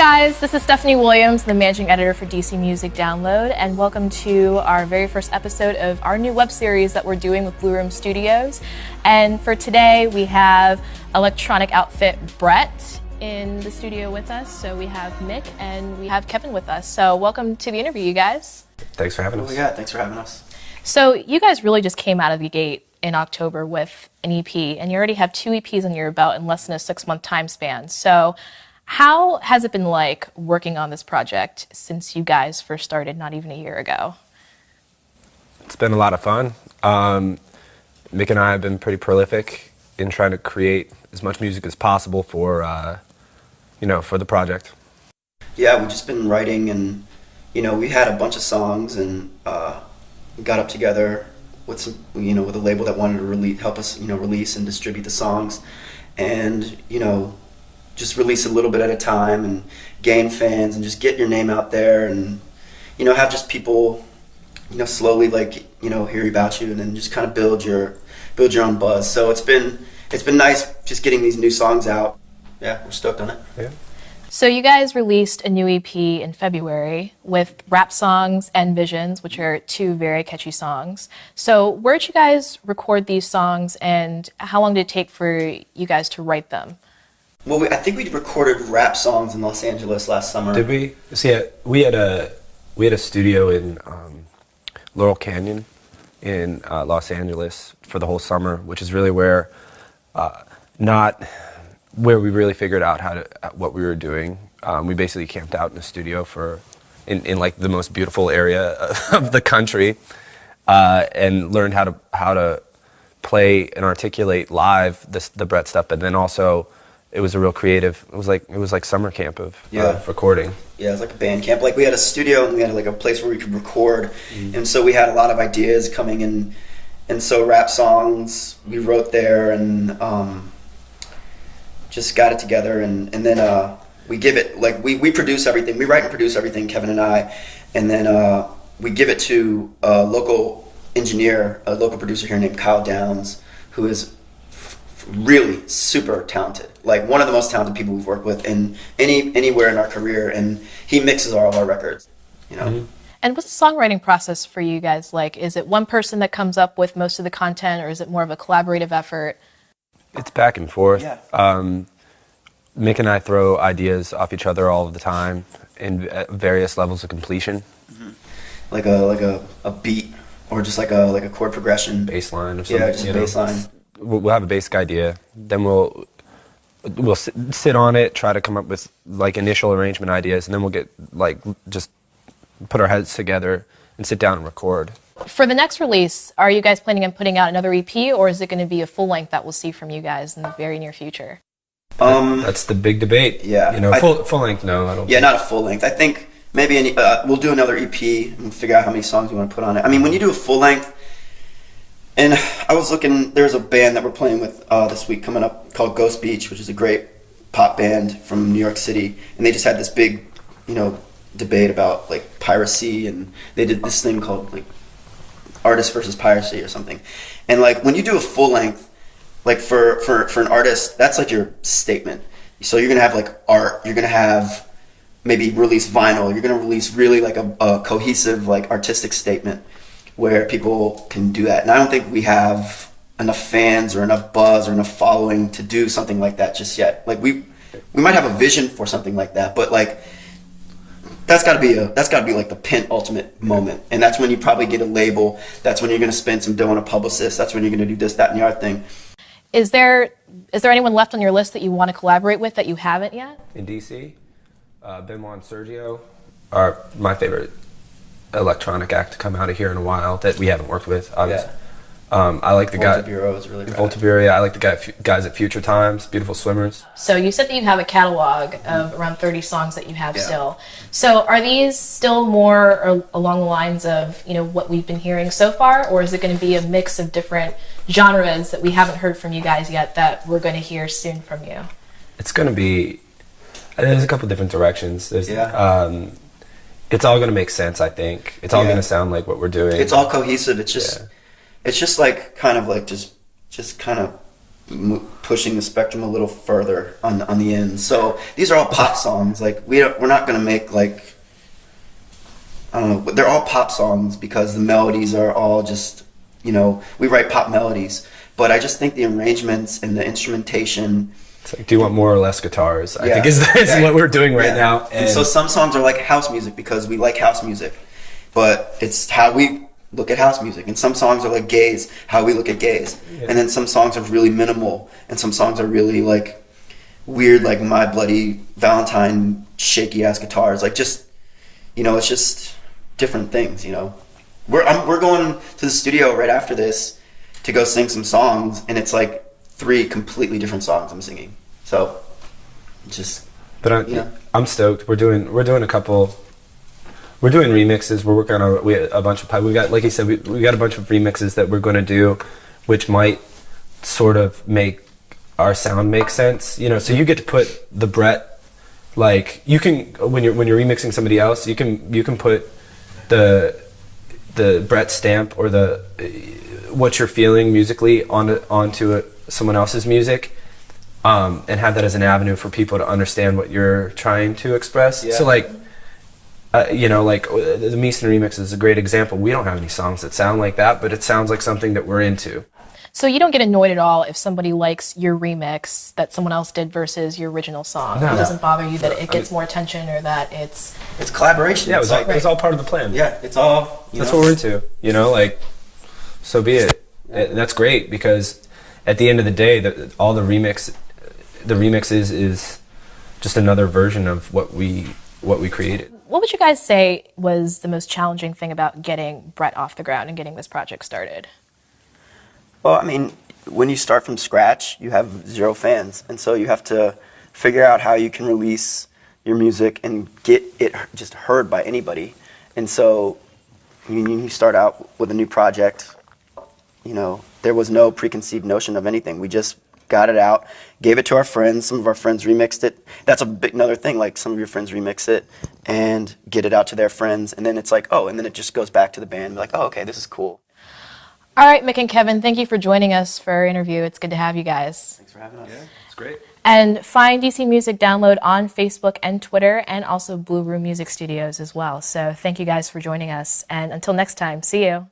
guys, this is Stephanie Williams, the managing editor for DC Music Download, and welcome to our very first episode of our new web series that we're doing with Blue Room Studios. And for today, we have electronic outfit Brett in the studio with us. So we have Mick and we have Kevin with us. So welcome to the interview, you guys. Thanks for having us. Yeah, thanks for having us. So you guys really just came out of the gate in October with an EP, and you already have 2 EPs on your belt in less than a 6-month time span. So how has it been like working on this project since you guys first started not even a year ago? It's been a lot of fun. Mick and I have been pretty prolific in trying to create as much music as possible for, for the project. Yeah, we've just been writing, and we had a bunch of songs, and got up together with some, with a label that wanted to help us, release and distribute the songs, and just release a little bit at a time and gain fans and just get your name out there and have just people slowly hear about you and then just kind of build your own buzz. So it's been nice just getting these new songs out. Yeah, we're stoked on it. Yeah. So you guys released a new EP in February with Rap Songs and Visions, which are 2 very catchy songs. So where did you guys record these songs, and how long did it take for you guys to write them? Well, I think we recorded Rap Songs in Los Angeles last summer. Did we? So yeah, we had a studio in Laurel Canyon in Los Angeles for the whole summer, which is really where, not where we really figured out what we were doing. We basically camped out in a studio in like the most beautiful area of the country, and learned how to play and articulate live the Brett stuff, but then also it was a real creative. It was like summer camp of recording. Yeah, it was like a band camp. Like we had a studio and we had like a place where we could record, and so we had a lot of ideas coming in, and so Rap Songs we wrote there and just got it together, and then we give it we produce everything. We write and produce everything, Kevin and I, and then we give it to a local engineer, a local producer here named Kyle Downs, who is really super talented, like one of the most talented people we've worked with in anywhere in our career, and he mixes all of our records, And what's the songwriting process for you guys like? Is it one person that comes up with most of the content, or is it more of a collaborative effort? It's back and forth. Yeah. Mick and I throw ideas off each other all of the time at various levels of completion. Mm-hmm. Like a beat, or just like a chord progression, Bass line or something. Yeah, just a bass line. We'll have a basic idea, then we'll sit on it, try to come up with like initial arrangement ideas, and then we'll get just put our heads together and sit down and record. For the next release, are you guys planning on putting out another EP, or is it going to be a full length that we'll see from you guys in the very near future? That's the big debate. Yeah, full length. No, I don't. Yeah, not a full length. I think maybe we'll do another EP and figure out how many songs we want to put on it. I mean, when you do a full length. And I was looking, there's a band that we're playing with this week coming up called Ghost Beach, which is a great pop band from New York City. And they just had this big, debate about like piracy, and they did this thing called like artist versus piracy or something. And like when you do a full length, like for an artist, that's like your statement. So you're gonna have like art, you're gonna have maybe release vinyl, you're gonna release really like a cohesive like artistic statement where people can do that. And I don't think we have enough fans or enough buzz or enough following to do something like that just yet. Like we might have a vision for something like that, but like that's got to be like the penultimate moment. And that's when you probably get a label. That's when you're going to spend some dough on a publicist. That's when you're going to do this, that, and the other thing. Is there anyone left on your list that you want to collaborate with that you haven't yet? In D.C., Benoit and Sergio are my favorite electronic act to come out of here in a while that we haven't worked with, obviously. Yeah. I like the guy. Volta Bureau is really Volta Bureau, yeah. I like the guys at Future Times, Beautiful Swimmers. So you said that you have a catalog of around 30 songs that you have still. So are these still more along the lines of what we've been hearing so far, or is it going to be a mix of different genres that we haven't heard from you guys yet that we're going to hear soon from you? It's going to be. There's a couple different directions. There's. It's all going to make sense, I think. It's all going to sound like what we're doing. It's all cohesive. It's just, it's just like kind of like just kind of pushing the spectrum a little further on the end. So these are all pop songs. Like we're not gonna make like, I don't know. They're all pop songs because the melodies are all just, you know, we write pop melodies. But I just think the arrangements and the instrumentation. It's like, do you want more or less guitars? I think is what we're doing right now. And so some songs are like house music because we like house music, but it's how we look at house music. And some songs are like gays, how we look at gays. Yeah. And then some songs are really minimal, and some songs are really like weird, like My Bloody Valentine, shaky ass guitars. Like just, you know, it's just different things. You know, we're going to the studio right after this to go sing some songs, and it's like 3 completely different songs I'm singing. So just, but I'm stoked. We're doing a couple. We're doing remixes. We're working on a bunch of. We got, like you said, we got a bunch of remixes that we're going to do, which might sort of make our sound make sense. You know, so you get to put the Brett, like you can when you're remixing somebody else, you can put the Brett stamp or the what you're feeling musically onto someone else's music, and have that as an avenue for people to understand what you're trying to express. Yeah. So like. You know, like the Meeson remix is a great example. We don't have any songs that sound like that, but it sounds like something that we're into. So you don't get annoyed at all if somebody likes your remix that someone else did versus your original song? No. It doesn't bother you that it gets more attention or that it's collaboration. Yeah, it was all part of the plan. Yeah, it's all... That's what we're into. You know, like, so be it. Yeah. And that's great because at the end of the day, the remix is just another version of what we created. What would you guys say was the most challenging thing about getting Brett off the ground and getting this project started? Well, I mean, when you start from scratch, you have 0 fans. And so you have to figure out how you can release your music and get it just heard by anybody. And so you start out with a new project. You know, there was no preconceived notion of anything. We just got it out, gave it to our friends. Some of our friends remixed it. That's another thing. Like some of your friends remix it and get it out to their friends, and then it's like, oh, and then it just goes back to the band. Like, oh, okay, this is cool. All right, Mick and Kevin, thank you for joining us for our interview. It's good to have you guys. Thanks for having us. Yeah, it's great. And find DC Music Download on Facebook and Twitter, and also Blue Room Music Studios as well. So thank you guys for joining us, and until next time, see you.